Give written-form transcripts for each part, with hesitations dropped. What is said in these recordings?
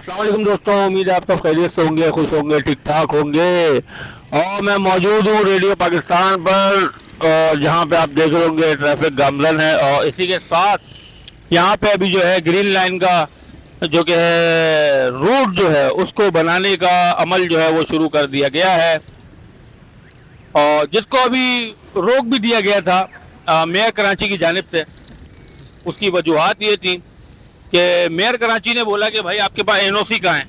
अस्सलाम वालेकुम दोस्तों, उम्मीद है आप सब खैरियत से होंगे, खुश होंगे, ठीक ठाक होंगे। और मैं मौजूद हूँ रेडियो पाकिस्तान पर, जहाँ पे आप देख रहे होंगे ट्रैफिक गामजन है। और इसी के साथ यहाँ पे अभी जो है ग्रीन लाइन का जो कि है रूट जो है उसको बनाने का अमल जो है वो शुरू कर दिया गया है। और जिसको अभी रोक भी दिया गया था मेयर कराची की जानिब से। उसकी वजूहात ये थी कि मेयर कराची ने बोला कि भाई आपके पास एनओसी कहाँ है,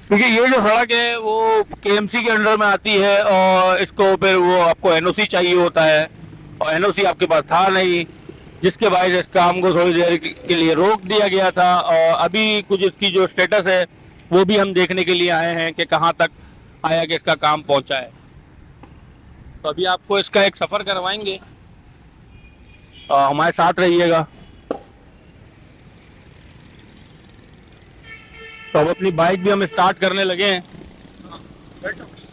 क्योंकि ये जो सड़क है वो केएमसी के अंडर में आती है और इसको फिर वो आपको एनओसी चाहिए होता है और एनओसी आपके पास था नहीं, जिसके बाद इस काम को थोड़ी देर के लिए रोक दिया गया था। और अभी कुछ इसकी जो स्टेटस है वो भी हम देखने के लिए आए हैं कि कहाँ तक आया कि इसका काम पहुँचा है। तो अभी आपको इसका एक सफ़र करवाएंगे, हमारे साथ रहिएगा। तो अब अपनी बाइक भी हम स्टार्ट करने लगे हैं।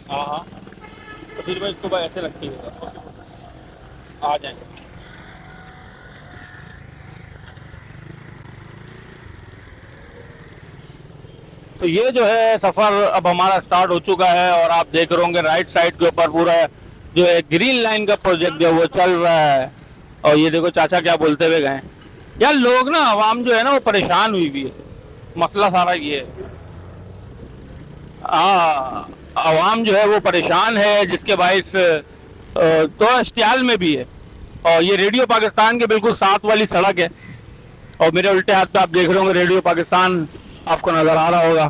हाँ हाँ, तो फिर मैं इसको भाई ऐसे रखिएगा, आ जाएंगे। तो ये जो है सफ़र अब हमारा स्टार्ट हो चुका है और आप देख रहे होंगे राइट साइड के ऊपर पूरा जो है ग्रीन लाइन का प्रोजेक्ट जो है वो चल रहा है। और ये देखो चाचा क्या बोलते हुए गए। यार लोग ना, आवाम जो है ना वो परेशान हुई हुई है, मसला सारा ये है। हाँ, आवाम जो है वो परेशान है, जिसके बाइस तो इश्तियाल में भी है। और ये रेडियो पाकिस्तान के बिल्कुल साथ वाली सड़क है और मेरे उल्टे हाथ पे आप देख रहे होंगे रेडियो पाकिस्तान आपको नज़र आ रहा होगा।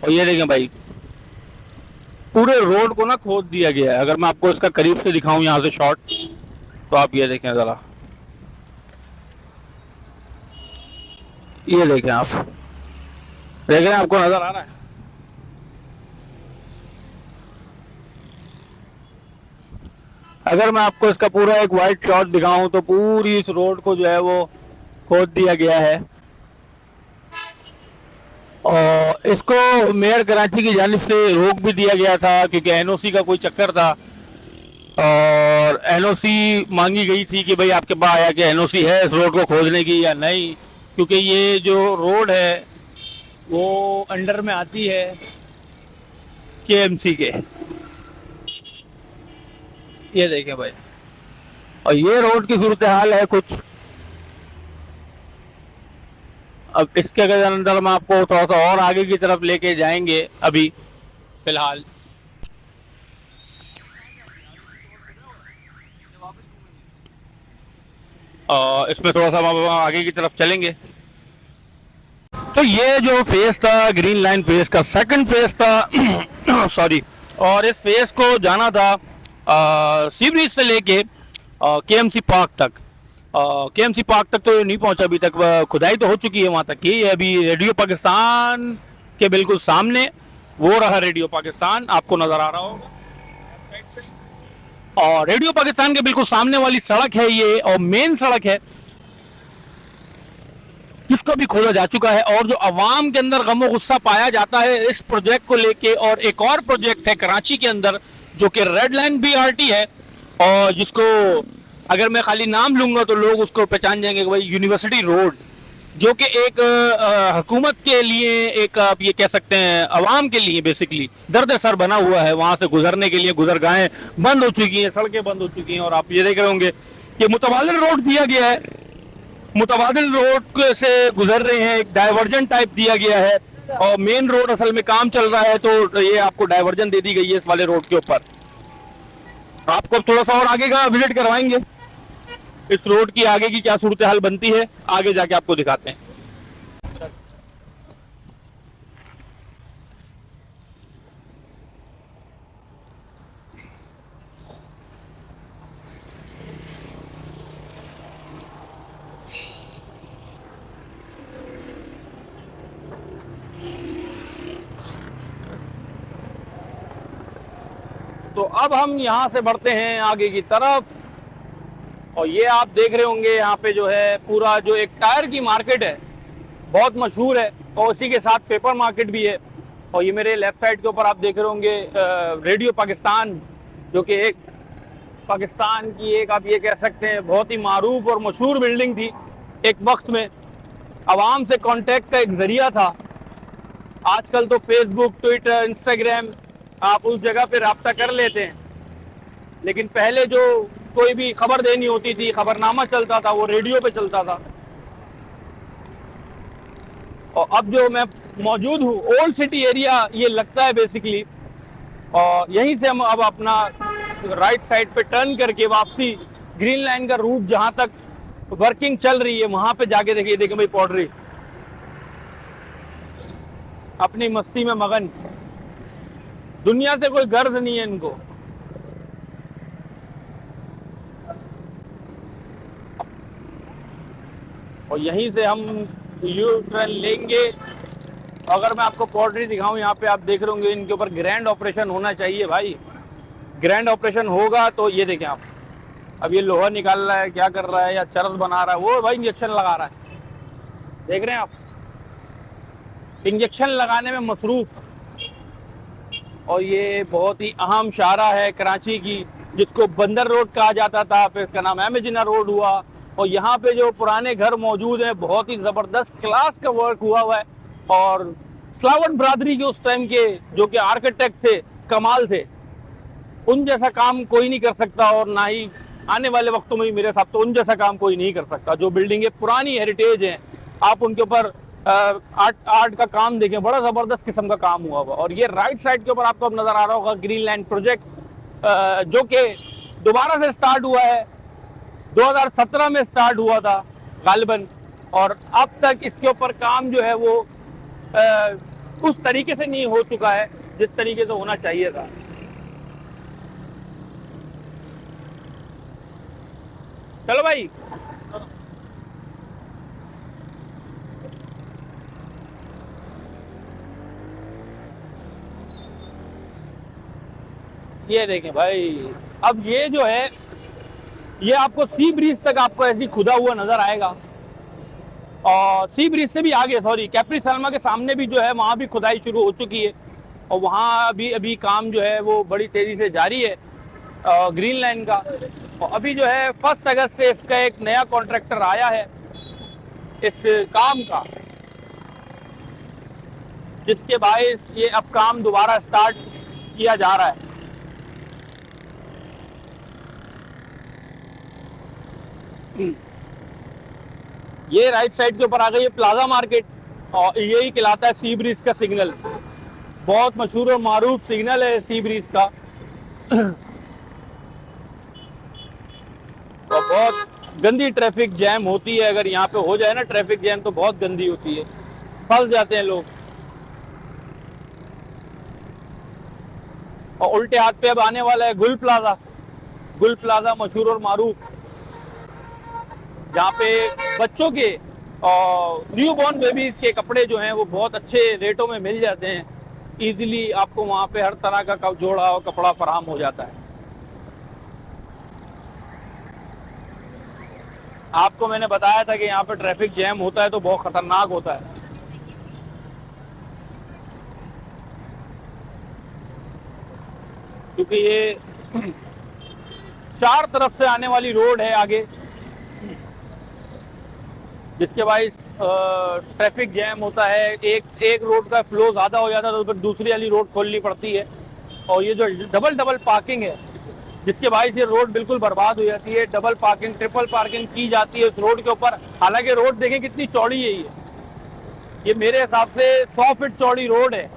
और ये देखें भाई, पूरे रोड को ना खोद दिया गया है। अगर मैं आपको इसका करीब से दिखाऊं यहाँ से शॉट, तो आप ये देखें ज़रा, ये देखें, आप देख रहे हैं, आपको नज़र आ रहा है। अगर मैं आपको इसका पूरा एक वाइड शॉट दिखाऊं तो पूरी इस रोड को जो है वो खोद दिया गया है। और इसको मेयर कराची की जानिब से रोक भी दिया गया था क्योंकि एनओसी का कोई चक्कर था और एनओसी मांगी गई थी कि भाई आपके पास आया कि एनओसी है इस रोड को खोदने की या नहीं, क्योंकि ये जो रोड है वो अंडर में आती है केएमसी के। ये देखें भाई, और ये रोड की सूरत हाल है कुछ। अब इसके अंदर हम आपको थोड़ा सा और आगे की तरफ लेके जाएंगे अभी फिलहाल। और इसमें थोड़ा सा हम आगे की तरफ चलेंगे। तो ये जो फेज था ग्रीन लाइन फेज का सेकंड फेज था सॉरी। और इस फेज को जाना था सी ब्रिज से लेके केएमसी पार्क तक। केएमसी पार्क तक तो नहीं पहुंचा अभी तक, खुदाई तो हो चुकी है वहां तक की। अभी रेडियो पाकिस्तान के बिल्कुल सामने वो रहा रेडियो पाकिस्तान, आपको नजर आ रहा होगा। और रेडियो पाकिस्तान के बिल्कुल सामने वाली सड़क है ये, और मेन सड़क है जिसको भी खोदा जा चुका है। और जो अवाम के अंदर गमो गुस्सा पाया जाता है इस प्रोजेक्ट को लेके, और एक और प्रोजेक्ट है कराची के अंदर जो कि रेड लाइन बीआरटी है, और जिसको अगर मैं खाली नाम लूंगा तो लोग उसको पहचान जाएंगे कि भाई यूनिवर्सिटी रोड, जो कि एक हुकूमत के लिए, एक आप ये कह सकते हैं अवाम के लिए बेसिकली दर्द सर बना हुआ है। वहां से गुजरने के लिए गुजरगाहें बंद हो चुकी हैं, सड़कें बंद हो चुकी हैं। और आप ये देख रहे होंगे कि मुतबादिल रोड दिया गया है, मुतबादिल रोड से गुजर रहे हैं, एक डाइवर्जन टाइप दिया गया है। और मेन रोड असल में काम चल रहा है तो ये आपको डाइवर्जन दे दी गई है इस वाले रोड के ऊपर। आपको थोड़ा सा और आगे का विजिट करवाएंगे, इस रोड की आगे की क्या सूरत हाल बनती है आगे जाके आपको दिखाते हैं। तो अब हम यहाँ से बढ़ते हैं आगे की तरफ। और ये आप देख रहे होंगे यहाँ पे जो है पूरा जो एक टायर की मार्केट है बहुत मशहूर है, और उसी के साथ पेपर मार्केट भी है। और ये मेरे लेफ्ट साइड के ऊपर आप देख रहे होंगे रेडियो पाकिस्तान, जो कि एक पाकिस्तान की एक आप ये कह सकते हैं बहुत ही मारूफ और मशहूर बिल्डिंग थी। एक वक्त में आवाम से कांटेक्ट का एक जरिया था। आजकल तो फेसबुक, ट्विटर, इंस्टाग्राम, आप उस जगह पे राब्ता कर लेते हैं, लेकिन पहले जो कोई भी खबर देनी होती थी, खबरनामा चलता था, वो रेडियो पे चलता था। और अब जो मैं मौजूद हूँ, ओल्ड सिटी एरिया ये लगता है बेसिकली, और यहीं से हम अब अपना राइट साइड पे टर्न करके वापसी ग्रीन लाइन का रूट जहां तक वर्किंग चल रही है वहां पे जाके देखिए। देखिए भाई पॉटरी अपनी मस्ती में मगन, दुनिया से कोई गर्ज नहीं है इनको। और यहीं से हम यू टर्न लेंगे। अगर मैं आपको पॉटरी दिखाऊं, यहाँ पे आप देख रहे होंगे इनके ऊपर ग्रैंड ऑपरेशन होना चाहिए भाई। ग्रैंड ऑपरेशन होगा तो ये देखें आप, अब ये लोहा निकाल रहा है, क्या कर रहा है, या चरस बना रहा है, वो भाई इंजेक्शन लगा रहा है। देख रहे हैं आप, इंजेक्शन लगाने में मसरूफ। और ये बहुत ही अहम शाहरा है कराची की, जिसको बंदर रोड कहा जाता था, फिर इसका नाम एमेजिना रोड हुआ। और यहाँ पे जो पुराने घर मौजूद हैं, बहुत ही ज़बरदस्त क्लास का वर्क हुआ हुआ है। और स्लावट बरादरी के उस टाइम के जो कि आर्किटेक्ट थे, कमाल थे। उन जैसा काम कोई नहीं कर सकता, और ना ही आने वाले वक्तों में मेरे हिसाब से उन जैसा काम कोई नहीं कर सकता। जो बिल्डिंगें पुरानी हेरिटेज हैं, आप उनके ऊपर आर्ट का काम देखें, बड़ा ज़बरदस्त किस्म का काम हुआ हुआ। और ये राइट साइड के ऊपर आपको अब नज़र आ रहा होगा ग्रीन लैंड प्रोजेक्ट, जो कि दोबारा से स्टार्ट हुआ है। 2017 में स्टार्ट हुआ था गालिबन, और अब तक इसके ऊपर काम जो है वो उस तरीके से नहीं हो चुका है जिस तरीके से होना चाहिए था। चलो भाई, ये देखें भाई, अब ये जो है ये आपको सी ब्रिज तक आपको ऐसी खुदा हुआ नजर आएगा। और सी ब्रिज से भी आगे, सॉरी, कैप्री सलमा के सामने भी जो है वहाँ भी खुदाई शुरू हो चुकी है। और वहाँ भी अभी काम जो है वो बड़ी तेज़ी से जारी है ग्रीन लाइन का। और अभी जो है 1 अगस्त से इसका एक नया कॉन्ट्रैक्टर आया है इस काम का, जिसके बायस ये अब काम दोबारा स्टार्ट किया जा रहा है। ये राइट साइड के ऊपर आ गई है प्लाजा मार्केट, और यही कहलाता है सी ब्रिज का सिग्नल। बहुत मशहूर और मारूफ सिग्नल है सी ब्रिज का। और बहुत गंदी ट्रैफिक जैम होती है, अगर यहाँ पे हो जाए ना ट्रैफिक जैम तो बहुत गंदी होती है, फंस जाते हैं लोग। और उल्टे हाथ पे अब आने वाला है गुल प्लाजा। गुल प्लाजा मशहूर और मारूफ, जहाँ पे बच्चों के न्यू बॉर्न बेबीज के कपड़े जो हैं वो बहुत अच्छे रेटों में मिल जाते हैं। इजीली आपको वहाँ पे हर तरह का जोड़ा और कपड़ा फराहम हो जाता है। आपको मैंने बताया था कि यहाँ पे ट्रैफिक जैम होता है तो बहुत खतरनाक होता है, क्योंकि ये 4 तरफ से आने वाली रोड है आगे, जिसके बाइस ट्रैफिक जैम होता है। एक रोड का फ्लो ज़्यादा हो जाता है तो फिर दूसरी वाली रोड खोलनी पड़ती है। और ये जो डबल पार्किंग है, जिसके बाइस ये रोड बिल्कुल बर्बाद हो जाती है। डबल पार्किंग, ट्रिपल पार्किंग की जाती है इस रोड के ऊपर। हालांकि रोड देखें कितनी चौड़ी है ये मेरे हिसाब से 100 फीट चौड़ी रोड है,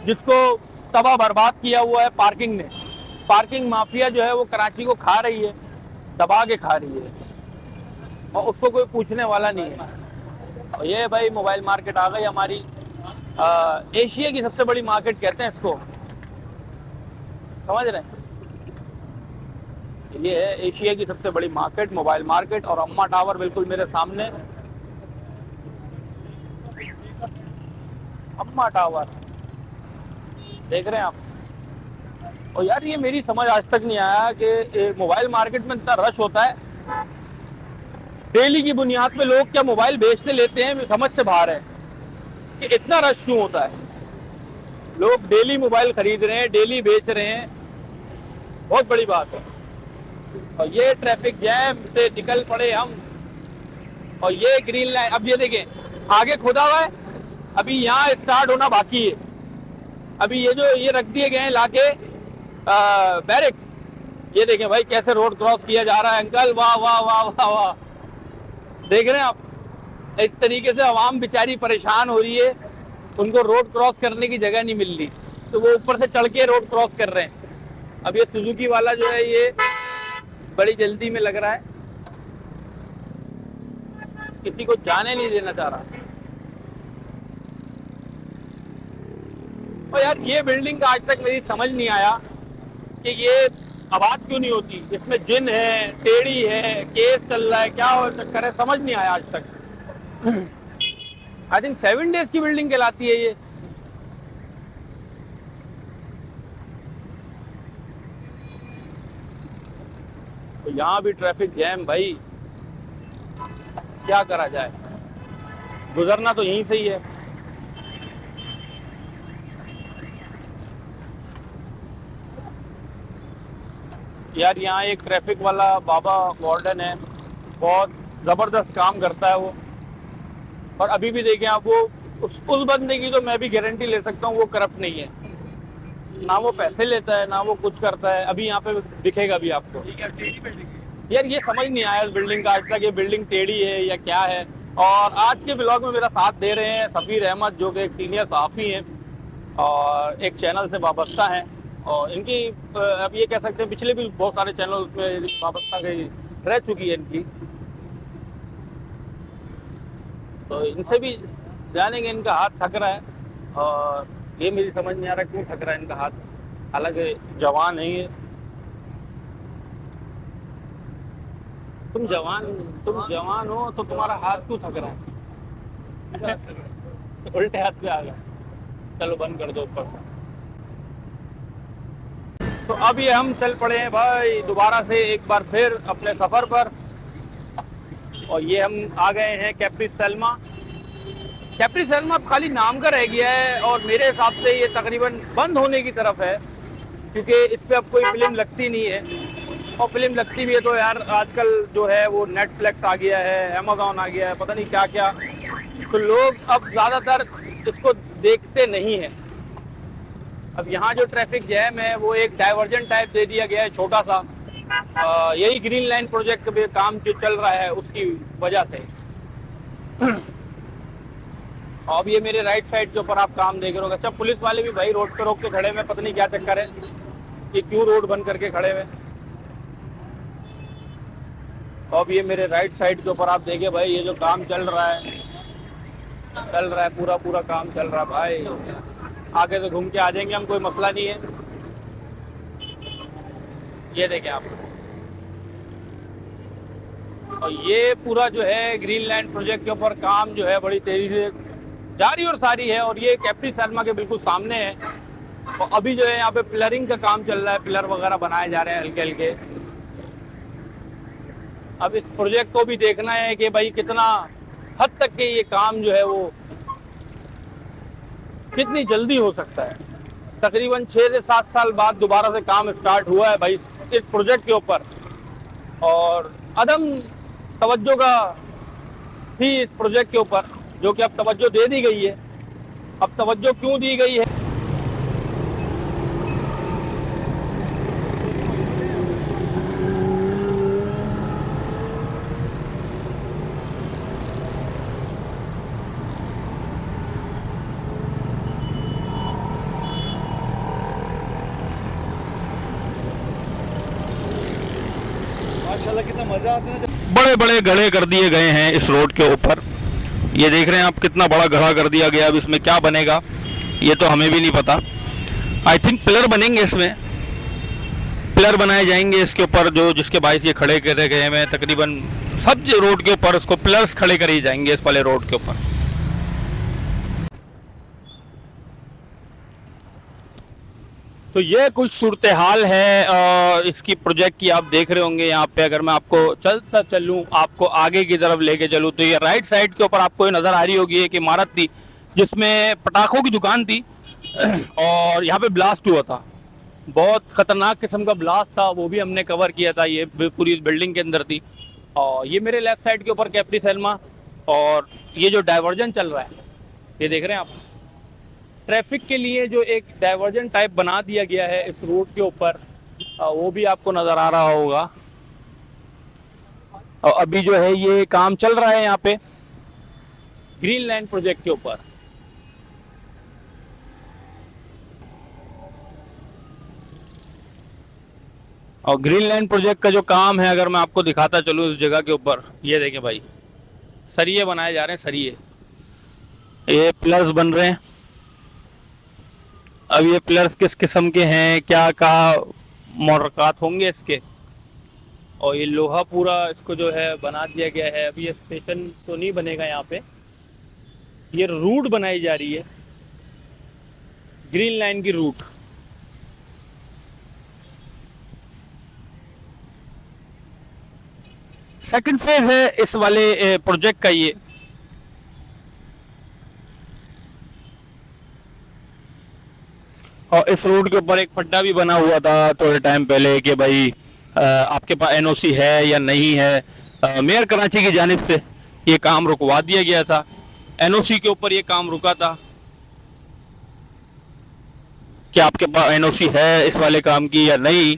जिसको तबाह बर्बाद किया हुआ है पार्किंग ने। पार्किंग माफिया जो है वो कराची को खा रही है, दबा के खा रही है, और उसको कोई पूछने वाला नहीं है। और ये भाई मोबाइल मार्केट आ गई हमारी, एशिया की सबसे बड़ी मार्केट कहते हैं इसको, समझ रहे हैं। ये है एशिया की सबसे बड़ी मार्केट, मोबाइल मार्केट। और अम्मा टावर बिल्कुल मेरे सामने, अम्मा टावर देख रहे हैं आप। और यार ये मेरी समझ आज तक नहीं आया कि मोबाइल मार्केट में इतना रश होता है, डेली की बुनियाद पे लोग क्या मोबाइल बेचने लेते हैं, समझ से बाहर है कि इतना रश क्यों होता है। लोग डेली मोबाइल खरीद रहे हैं, डेली बेच रहे हैं, बहुत बड़ी बात है। और ये ट्रैफिक जैम से निकल पड़े हम, और ये ग्रीन लाइन, अब ये देखें आगे खुदा हुआ है, अभी यहाँ स्टार्ट होना बाकी है। अभी ये जो ये रख दिए गए हैं लाके बैरिक्स, ये देखें भाई कैसे रोड क्रॉस किया जा रहा है अंकल, वाह वाह वाह वाह वाह, देख रहे हैं आप। इस तरीके से आवाम बेचारी परेशान हो रही है, उनको रोड क्रॉस करने की जगह नहीं मिल रही, तो वो ऊपर से चढ़ के रोड क्रॉस कर रहे हैं। अब ये सुजुकी वाला जो है ये बड़ी जल्दी में लग रहा है, किसी को जाने नहीं देना चाह रहा। और यार ये बिल्डिंग का आज तक मेरी समझ नहीं आया कि ये आबाद क्यों नहीं होती, इसमें जिन है, टेढ़ी है, केस चल रहा है, क्या हो चक्कर है, समझ नहीं आया आज तक। आई थिंक 7 डेज की बिल्डिंग कहलाती है ये। तो यहाँ भी ट्रैफिक जैम भाई, क्या करा जाए, गुजरना तो यहीं से ही है। यार यहाँ एक ट्रैफिक वाला बाबा वार्डन है, बहुत ज़बरदस्त काम करता है वो। और अभी भी देखें आप, वो उस बंदे की तो मैं भी गारंटी ले सकता हूँ वो करप्ट नहीं है, ना वो पैसे लेता है ना वो कुछ करता है। अभी यहाँ पे दिखेगा भी आपको। यार ये समझ नहीं आया इस बिल्डिंग का आज तक, ये बिल्डिंग टेढ़ी है या क्या है। और आज के ब्लॉग में मेरा साथ दे रहे हैं सफ़ीर अहमद, जो कि एक सीनियर सहाफ़ी हैं और एक चैनल से वाबस्ता हैं। और इनकी अब ये कह सकते हैं पिछले भी बहुत सारे चैनल उसमें वाबस्ता गई रह चुकी है इनकी, तो इनसे भी जानेंगे। इनका हाथ थक रहा है और ये मेरी समझ नहीं आ रहा क्यों थक रहा है इनका हाथ, हालांकि जवान है ये। तुम जवान हो तो तुम्हारा हाथ क्यों थक रहा है? उल्टे हाथ पे आ गया, चलो बंद कर दो ऊपर। तो अब ये हम चल पड़े हैं भाई दोबारा से एक बार फिर अपने सफ़र पर, और ये हम आ गए हैं कैप्री सैल्मा। कैप्री सैल्मा अब खाली नाम का रह गया है और मेरे हिसाब से ये तकरीबन बंद होने की तरफ है, क्योंकि इस पर अब कोई फिल्म लगती नहीं है। और फिल्म लगती भी है तो यार आजकल जो है वो नेटफ्लिक्स आ गया है, अमेज़ॉन आ गया है, पता नहीं क्या क्या, तो लोग अब ज़्यादातर इसको देखते नहीं हैं। अब यहाँ जो ट्रैफिक जैम है वो एक डाइवर्जन टाइप दे दिया गया है छोटा सा, यही ग्रीन लाइन प्रोजेक्ट पे काम जो चल रहा है उसकी वजह से। अब ये मेरे राइट साइड के ऊपर आप काम देख रहे हो। अच्छा, पुलिस वाले भी भाई रोड पे रोक के खड़े हैं, पता नहीं क्या चक्कर है, कि क्यों रोड बंद करके खड़े हुए। अब ये मेरे राइट साइड के ऊपर आप देखिए भाई, ये जो काम चल रहा है पूरा काम चल रहा है भाई। आगे से घूम के आ जाएंगे हम, कोई मसला नहीं है। ये देखें आप, और ये पूरा जो है ग्रीन लैंड प्रोजेक्ट के ऊपर काम जो है बड़ी तेजी से जारी और सारी है। और ये कैप्री सैल्मा के बिल्कुल सामने है, और अभी जो है यहाँ पे पिलरिंग का काम चल रहा है, पिलर वगैरह बनाए जा रहे हैं हल्के हल्के। अब इस प्रोजेक्ट को भी देखना है कि भाई कितना हद तक के ये काम जो है वो कितनी जल्दी हो सकता है। तकरीबन 6 से 7 साल बाद दोबारा से काम स्टार्ट हुआ है भाई इस प्रोजेक्ट के ऊपर, और अदम तवज्जो का थी इस प्रोजेक्ट के ऊपर, जो कि अब तवज्जो दे दी गई है। अब तवज्जो क्यों दी गई है? माशाल्लाह कितना मजा आता है। बड़े बड़े गड्ढे कर दिए गए हैं इस रोड के ऊपर, ये देख रहे हैं आप, कितना बड़ा गड्ढा कर दिया गया। अब इसमें क्या बनेगा ये तो हमें भी नहीं पता। आई थिंक पिलर बनेंगे, इसमें पिलर बनाए जाएंगे इसके ऊपर, जो जिसके बाइस ये खड़े करे गए हैं। तकरीबन सब जो रोड के ऊपर उसको पिलर्स खड़े करे जाएंगे इस वाले रोड के ऊपर। तो ये कुछ सूरत हाल है इसकी प्रोजेक्ट की, आप देख रहे होंगे यहाँ पे। अगर मैं आपको चलता चलूँ, आपको आगे की तरफ लेके चलूँ, तो ये राइट साइड के ऊपर आपको ये नज़र आ रही होगी एक इमारत थी जिसमें पटाखों की दुकान थी, और यहाँ पे ब्लास्ट हुआ था। बहुत ख़तरनाक किस्म का ब्लास्ट था, वो भी हमने कवर किया था। ये पूरी बिल्डिंग के अंदर थी। और ये मेरे लेफ्ट साइड के ऊपर कैप्री सैल्मा, और ये जो डाइवर्जन चल रहा है, ये देख रहे हैं आप, ट्रैफिक के लिए जो एक डाइवर्जन टाइप बना दिया गया है इस रोड के ऊपर, वो भी आपको नज़र आ रहा होगा। और अभी जो है ये काम चल रहा है यहाँ पे ग्रीन लैंड प्रोजेक्ट के ऊपर। और ग्रीन लैंड प्रोजेक्ट का जो काम है, अगर मैं आपको दिखाता चलूँ इस जगह के ऊपर, ये देखें भाई, सरिये बनाए जा रहे हैं, सरिये, ये पिलर्स बन रहे हैं। अब ये पिलर्स किस किस्म के हैं, क्या मोड़कात होंगे इसके, और ये लोहा पूरा इसको जो है बना दिया गया है। अभी ये स्टेशन तो नहीं बनेगा यहाँ पे, ये रूट बनाई जा रही है, ग्रीन लाइन की रूट। सेकंड फेज है इस वाले प्रोजेक्ट का ये। और इस रोड के ऊपर एक पट्टा भी बना हुआ था थोड़े टाइम पहले कि भाई आपके पास एनओसी है या नहीं है। मेयर कराची की जानिब से ये काम रुकवा दिया गया था, एनओसी के ऊपर ये काम रुका था कि आपके पास एनओसी है इस वाले काम की या नहीं,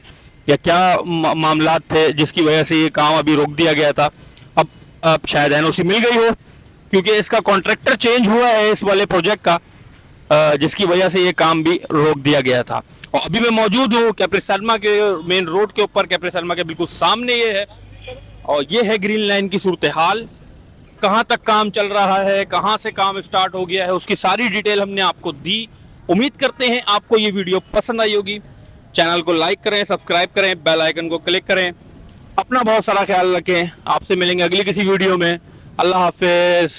या क्या मामलात थे जिसकी वजह से ये काम अभी रोक दिया गया था। अब शायद एनओसी मिल गई हो, क्योंकि इसका कॉन्ट्रैक्टर चेंज हुआ है इस वाले प्रोजेक्ट का, जिसकी वजह से ये काम भी रोक दिया गया था। और अभी मैं मौजूद हूँ कैप्री सलमा के मेन रोड के ऊपर, कैप्री सलमा के बिल्कुल सामने ये है, और ये है ग्रीन लाइन की सूरत हाल। कहाँ तक काम चल रहा है, कहाँ से काम स्टार्ट हो गया है, उसकी सारी डिटेल हमने आपको दी। उम्मीद करते हैं आपको ये वीडियो पसंद आई होगी। चैनल को लाइक करें, सब्सक्राइब करें, बेल आइकन को क्लिक करें। अपना बहुत सारा ख्याल रखें। आपसे मिलेंगे अगली किसी वीडियो में। अल्लाह हाफिज़।